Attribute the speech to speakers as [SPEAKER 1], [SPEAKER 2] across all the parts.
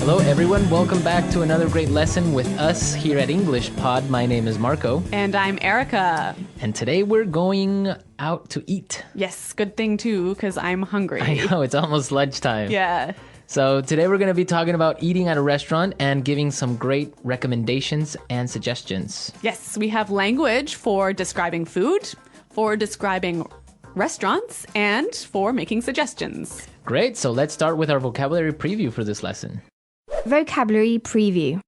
[SPEAKER 1] Hello everyone, welcome back to another great lesson with us here at English Pod. My name is Marco.
[SPEAKER 2] And I'm Erica.
[SPEAKER 1] And today we're going out to eat.
[SPEAKER 2] Yes, good thing too, because I'm hungry.
[SPEAKER 1] I know, it's almost lunchtime.
[SPEAKER 2] Yeah.
[SPEAKER 1] So today we're going to be talking about eating at a restaurant and giving some great recommendations and suggestions.
[SPEAKER 2] Yes, we have language for describing food, for describing restaurants, and for making suggestions.
[SPEAKER 1] Great, so let's start with our vocabulary preview for this lesson.
[SPEAKER 3] Vocabulary preview.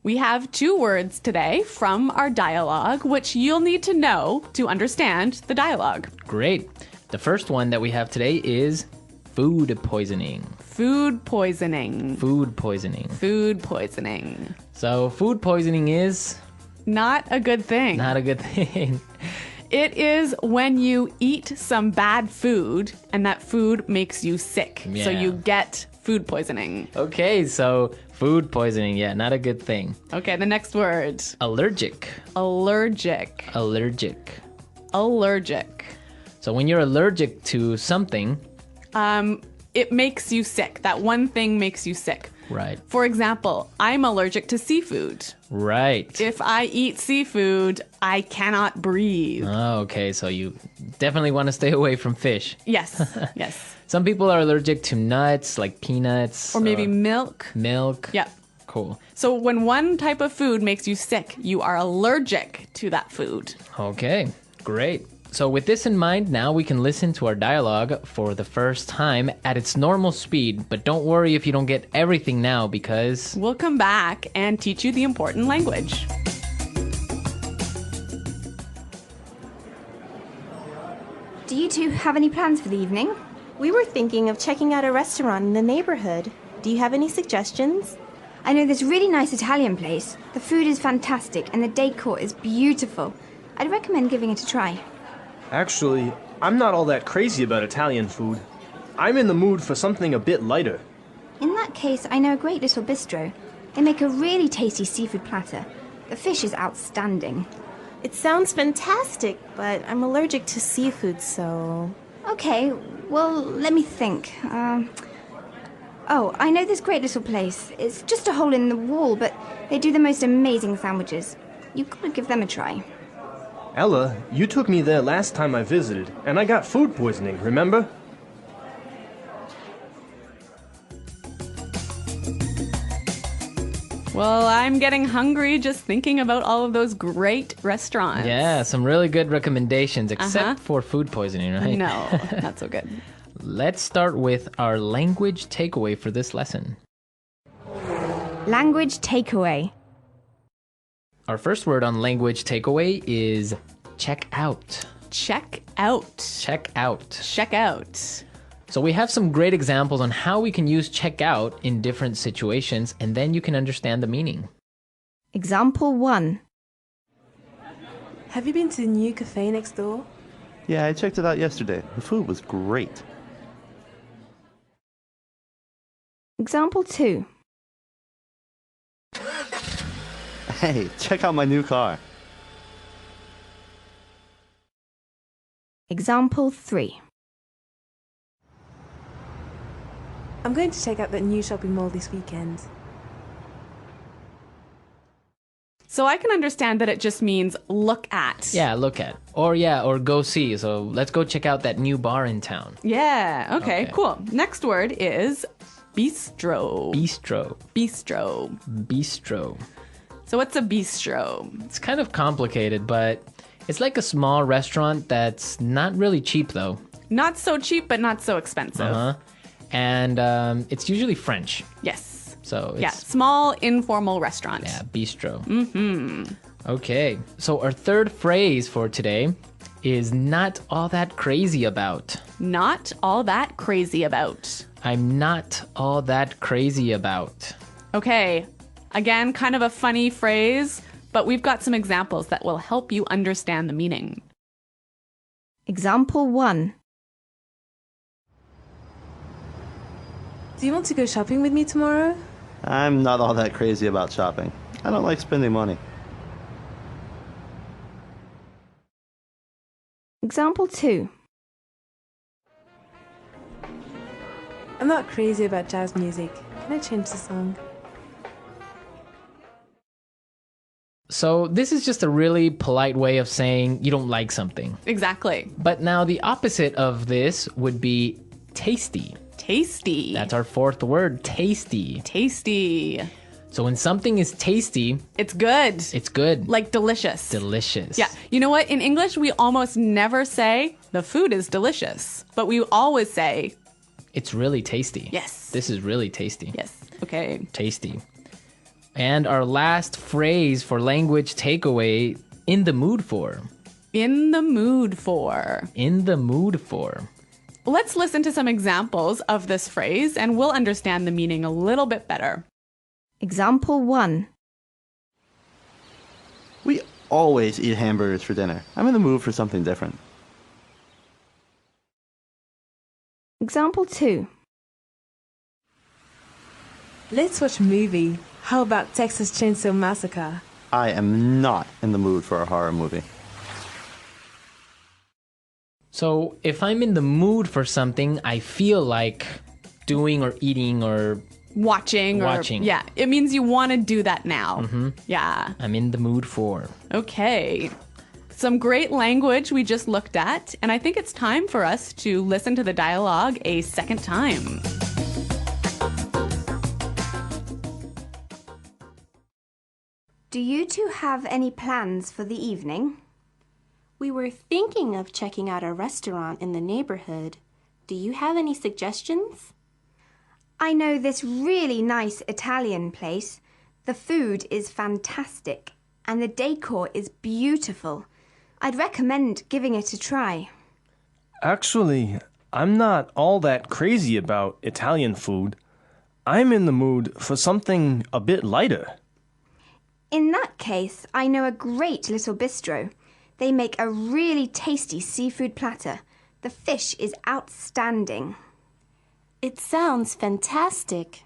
[SPEAKER 2] We have 2 words today from our dialogue, which you'll need to know to understand the dialogue.
[SPEAKER 1] Great. The first one that we have today is food poisoning.
[SPEAKER 2] Food poisoning.
[SPEAKER 1] Food poisoning.
[SPEAKER 2] Food poisoning.
[SPEAKER 1] So food poisoning is
[SPEAKER 2] not a good thing.
[SPEAKER 1] not a good thing.
[SPEAKER 2] It is when you eat some bad food and that food makes you sick.
[SPEAKER 1] Yeah.
[SPEAKER 2] So you get food poisoning.
[SPEAKER 1] Okay, so food poisoning, yeah, not a good thing.
[SPEAKER 2] Okay, the next word.
[SPEAKER 1] Allergic.
[SPEAKER 2] Allergic.
[SPEAKER 1] Allergic.
[SPEAKER 2] Allergic.
[SPEAKER 1] So when you're allergic to something,
[SPEAKER 2] It makes you sick. That one thing makes you sick.
[SPEAKER 1] right,
[SPEAKER 2] For example, I'm allergic to seafood.
[SPEAKER 1] right.
[SPEAKER 2] If I eat seafood, I cannot breathe.
[SPEAKER 1] Oh, okay, so you definitely want to stay away from fish.
[SPEAKER 2] Yes, yes.
[SPEAKER 1] Some people are allergic to nuts, like peanuts.
[SPEAKER 2] Or maybe milk.
[SPEAKER 1] milk.
[SPEAKER 2] Yep.
[SPEAKER 1] Cool.
[SPEAKER 2] So when one type of food makes you sick, you are allergic to that food.
[SPEAKER 1] Okay, great. So with this in mind, now we can listen to our dialogue for the first time at its normal speed. But don't worry if you don't get everything now because...
[SPEAKER 2] We'll come back and teach you the important language.
[SPEAKER 3] Do you two have any plans for the evening?
[SPEAKER 4] We were thinking of checking out a restaurant in the neighborhood. Do you have any suggestions?
[SPEAKER 3] I know this really nice Italian place. The food is fantastic and the decor is beautiful. I'd recommend giving it a try.
[SPEAKER 5] Actually, I'm not all that crazy about Italian food. I'm in the mood for something a bit lighter.
[SPEAKER 3] In that case, I know a great little bistro. They make a really tasty seafood platter. The fish is outstanding.
[SPEAKER 4] It sounds fantastic, but I'm allergic to seafood, so...
[SPEAKER 3] Okay, well, let me think. Oh, I know this great little place. It's just a hole in the wall, but they do the most amazing sandwiches. You've got to give them a try.
[SPEAKER 5] Ella, you took me there last time I visited, and I got food poisoning, remember?
[SPEAKER 2] Well, I'm getting hungry just thinking about all of those great restaurants.
[SPEAKER 1] Yeah, some really good recommendations, except for food poisoning, right?
[SPEAKER 2] No, not so good.
[SPEAKER 1] Let's start with our language takeaway for this lesson.
[SPEAKER 3] Language takeaway.
[SPEAKER 1] Our first word on language takeaway is check out.
[SPEAKER 2] Check out.
[SPEAKER 1] Check out.
[SPEAKER 2] Check out.
[SPEAKER 1] So we have some great examples on how we can use check out in different situations, and then you can understand the meaning.
[SPEAKER 3] Example 1.
[SPEAKER 6] Have you been to the new cafe next door?
[SPEAKER 7] Yeah, I checked it out yesterday. The food was great.
[SPEAKER 3] Example 2.
[SPEAKER 7] Hey, check out my new car.
[SPEAKER 3] Example 3.
[SPEAKER 6] I'm going to check out that new shopping mall this weekend.
[SPEAKER 2] So I can understand that it just means look at.
[SPEAKER 1] Yeah, look at. Or go see. So let's go check out that new bar in town.
[SPEAKER 2] Yeah, okay,
[SPEAKER 1] Okay.
[SPEAKER 2] cool. Next word is bistro.
[SPEAKER 1] Bistro.
[SPEAKER 2] Bistro.
[SPEAKER 1] Bistro.
[SPEAKER 2] So what's a bistro?
[SPEAKER 1] It's kind of complicated, but it's like a small restaurant that's not really cheap though.
[SPEAKER 2] Not so cheap, but not so expensive.
[SPEAKER 1] Uh-huh. And it's usually French.
[SPEAKER 2] Yes.
[SPEAKER 1] So it's...
[SPEAKER 2] Yeah, small, informal restaurant.
[SPEAKER 1] Yeah, bistro. Mm-hmm. Okay, so our third phrase for today is not all that crazy about.
[SPEAKER 2] Not all that crazy about.
[SPEAKER 1] I'm not all that crazy about.
[SPEAKER 2] Okay, again, kind of a funny phrase, but we've got some examples that will help you understand the meaning.
[SPEAKER 3] Example 1.
[SPEAKER 6] Do you want to go shopping with me tomorrow?
[SPEAKER 7] I'm not all that crazy about shopping. I don't like spending money.
[SPEAKER 3] Example 2.
[SPEAKER 6] I'm not crazy about jazz music. Can I change the song?
[SPEAKER 1] So this is just a really polite way of saying you don't like something.
[SPEAKER 2] Exactly.
[SPEAKER 1] But now the opposite of this would be tasty.
[SPEAKER 2] Tasty.
[SPEAKER 1] That's our fourth word, tasty.
[SPEAKER 2] Tasty.
[SPEAKER 1] So when something is tasty,
[SPEAKER 2] It's good.
[SPEAKER 1] it's good.
[SPEAKER 2] Like delicious.
[SPEAKER 1] Delicious.
[SPEAKER 2] Yeah. You know what? In English, we almost never say the food is delicious, but we always say,
[SPEAKER 1] It's really tasty.
[SPEAKER 2] yes.
[SPEAKER 1] This is really tasty.
[SPEAKER 2] Yes. Okay.
[SPEAKER 1] Tasty. And our last phrase for language takeaway, in the mood for.
[SPEAKER 2] In the mood for.
[SPEAKER 1] In the mood for.
[SPEAKER 2] Let's listen to some examples of this phrase and we'll understand the meaning a little bit better.
[SPEAKER 3] Example 1.
[SPEAKER 7] We always eat hamburgers for dinner. I'm in the mood for something different.
[SPEAKER 3] Example 2.
[SPEAKER 6] Let's watch a movie. How about Texas Chainsaw Massacre?
[SPEAKER 7] I am not in the mood for a horror movie.
[SPEAKER 1] So if I'm in the mood for something, I feel like doing or eating or
[SPEAKER 2] Watching. Yeah. It means you want to do that now. Yeah.
[SPEAKER 1] I'm in the mood for.
[SPEAKER 2] Okay. Some great language we just looked at, and I think it's time for us to listen to the dialogue a second time.
[SPEAKER 3] Do you two have any plans for the evening?
[SPEAKER 4] We were thinking of checking out a restaurant in the neighborhood. Do you have any suggestions?
[SPEAKER 3] I know this really nice Italian place. The food is fantastic and the decor is beautiful. I'd recommend giving it a try.
[SPEAKER 5] Actually, I'm not all that crazy about Italian food. I'm in the mood for something a bit lighter.
[SPEAKER 3] In that case, I know a great little bistro. They make a really tasty seafood platter. The fish is outstanding.
[SPEAKER 4] It sounds fantastic,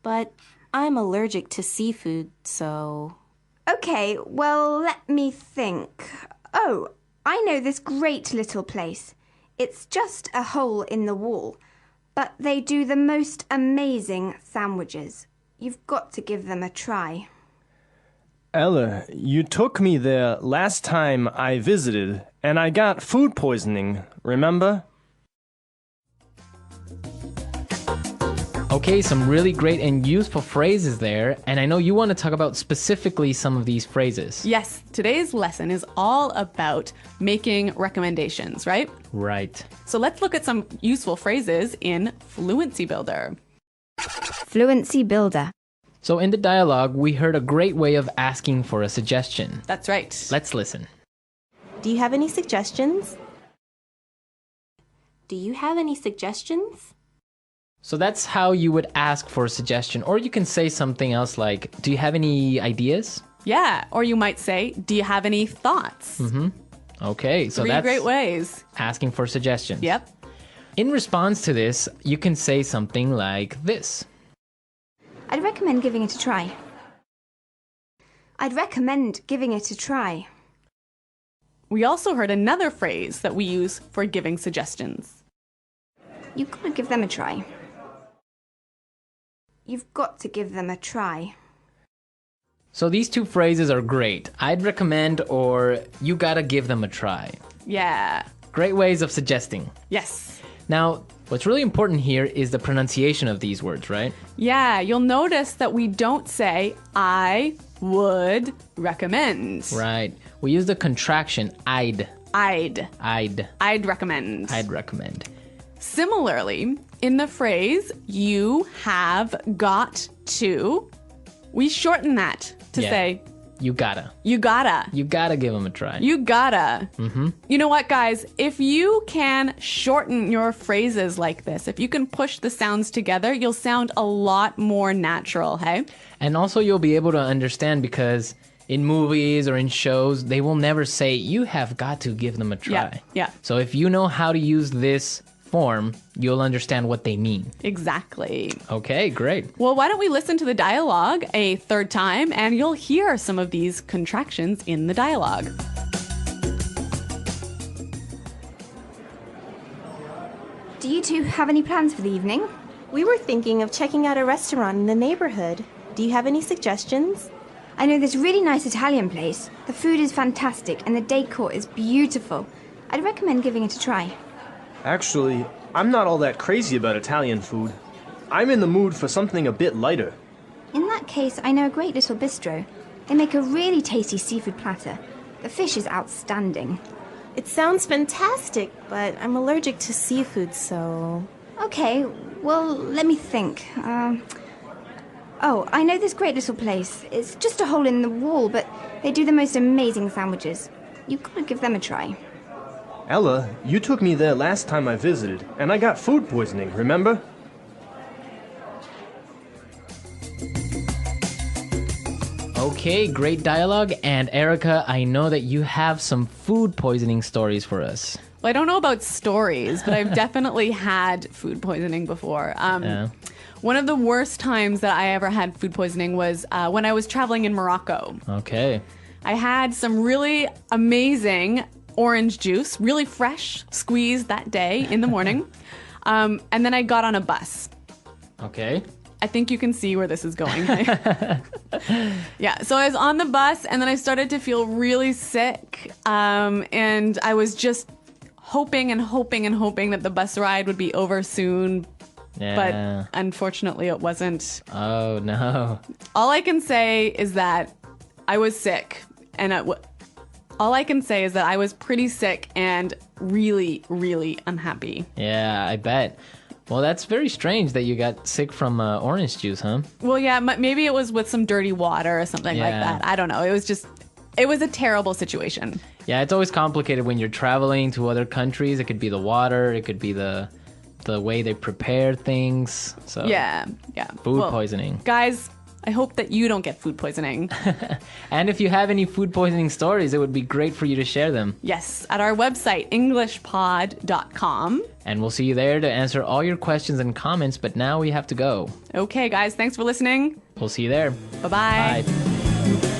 [SPEAKER 4] but I'm allergic to seafood, so...
[SPEAKER 3] Okay, well, let me think. Oh, I know this great little place. It's just a hole in the wall, but they do the most amazing sandwiches. You've got to give them a try.
[SPEAKER 5] Ella, you took me there last time I visited, and I got food poisoning, remember?
[SPEAKER 1] Okay, some really great and useful phrases there, and I know you want to talk about specifically some of these phrases.
[SPEAKER 2] Yes, today's lesson is all about making recommendations, right?
[SPEAKER 1] Right.
[SPEAKER 2] So let's look at some useful phrases in Fluency Builder.
[SPEAKER 3] Fluency Builder.
[SPEAKER 1] So in the dialogue, we heard a great way of asking for a suggestion.
[SPEAKER 2] That's right.
[SPEAKER 1] Let's listen.
[SPEAKER 4] Do you have any suggestions? Do you have any suggestions?
[SPEAKER 1] So that's how you would ask for a suggestion. Or you can say something else like, do you have any ideas?
[SPEAKER 2] Yeah, or you might say, do you have any thoughts?
[SPEAKER 1] Okay, so
[SPEAKER 2] Three
[SPEAKER 1] that's
[SPEAKER 2] great ways.
[SPEAKER 1] asking for suggestions.
[SPEAKER 2] Yep.
[SPEAKER 1] In response to this, you can say something like this.
[SPEAKER 3] I'd recommend giving it a try. I'd recommend giving it a try.
[SPEAKER 2] We also heard another phrase that we use for giving suggestions.
[SPEAKER 3] You've got to give them a try. You've got to give them a try.
[SPEAKER 1] So these two phrases are great. I'd recommend or you gotta give them a try.
[SPEAKER 2] Yeah.
[SPEAKER 1] Great ways of suggesting.
[SPEAKER 2] Yes.
[SPEAKER 1] Now, what's really important here is the pronunciation of these words, right?
[SPEAKER 2] Yeah, you'll notice that we don't say, I would recommend.
[SPEAKER 1] Right. We use the contraction I'd.
[SPEAKER 2] I'd recommend.
[SPEAKER 1] I'd recommend.
[SPEAKER 2] Similarly, in the phrase, you have got to, we shorten that to say,
[SPEAKER 1] you gotta.
[SPEAKER 2] you gotta.
[SPEAKER 1] You gotta give them a try.
[SPEAKER 2] You gotta. You know what, guys? If you can shorten your phrases like this, if you can push the sounds together, you'll sound a lot more natural, hey?
[SPEAKER 1] And also you'll be able to understand because in movies or in shows, they will never say, you have got to give them a try.
[SPEAKER 2] Yeah.
[SPEAKER 1] So if you know how to use this form, you'll understand what they mean.
[SPEAKER 2] Exactly.
[SPEAKER 1] Okay, great.
[SPEAKER 2] Well, why don't we listen to the dialogue a third time and you'll hear some of these contractions in the dialogue.
[SPEAKER 3] Do you two have any plans for the evening?
[SPEAKER 4] We were thinking of checking out a restaurant in the neighborhood. Do you have any suggestions?
[SPEAKER 3] I know this really nice Italian place. The food is fantastic and the decor is beautiful. I'd recommend giving it a try.
[SPEAKER 5] Actually, I'm not all that crazy about Italian food. I'm in the mood for something a bit lighter.
[SPEAKER 3] In that case, I know a great little bistro. They make a really tasty seafood platter. The fish is outstanding.
[SPEAKER 4] It sounds fantastic, but I'm allergic to seafood, so...
[SPEAKER 3] Okay, well, let me think. Oh, I know this great little place. It's just a hole in the wall, but they do the most amazing sandwiches. You've got to give them a try.
[SPEAKER 5] Ella, you took me there last time I visited, and I got food poisoning, remember?
[SPEAKER 1] Okay, great dialogue. And Erica, I know that you have some food poisoning stories for us.
[SPEAKER 2] Well, I don't know about stories, but I've definitely had food poisoning before.
[SPEAKER 1] Yeah.
[SPEAKER 2] One of the worst times that I ever had food poisoning was when I was traveling in Morocco.
[SPEAKER 1] Okay.
[SPEAKER 2] I had some really amazing orange juice, really fresh, squeezed that day in the morning. And then I got on a bus.
[SPEAKER 1] Okay.
[SPEAKER 2] I think you can see where this is going. Yeah, so I was on the bus and then I started to feel really sick. And I was just hoping that the bus ride would be over soon.
[SPEAKER 1] Yeah.
[SPEAKER 2] But unfortunately it wasn't.
[SPEAKER 1] Oh, no.
[SPEAKER 2] All I can say is that I was sick. And all I can say is that I was pretty sick and really, really unhappy.
[SPEAKER 1] Yeah, I bet. Well, that's very strange that you got sick from orange juice, huh?
[SPEAKER 2] Well, yeah, maybe it was with some dirty water or something like that. I don't know. It was a terrible situation.
[SPEAKER 1] Yeah, it's always complicated when you're traveling to other countries. It could be the water, it could be the way they prepare things. So
[SPEAKER 2] Yeah.
[SPEAKER 1] Food poisoning.
[SPEAKER 2] Guys, I hope that you don't get food poisoning.
[SPEAKER 1] And if you have any food poisoning stories, it would be great for you to share them.
[SPEAKER 2] Yes, at our website, EnglishPod365.com.
[SPEAKER 1] And we'll see you there to answer all your questions and comments, but now we have to go.
[SPEAKER 2] Okay, guys, thanks for listening.
[SPEAKER 1] We'll see you there.
[SPEAKER 2] Bye-bye.
[SPEAKER 1] Bye.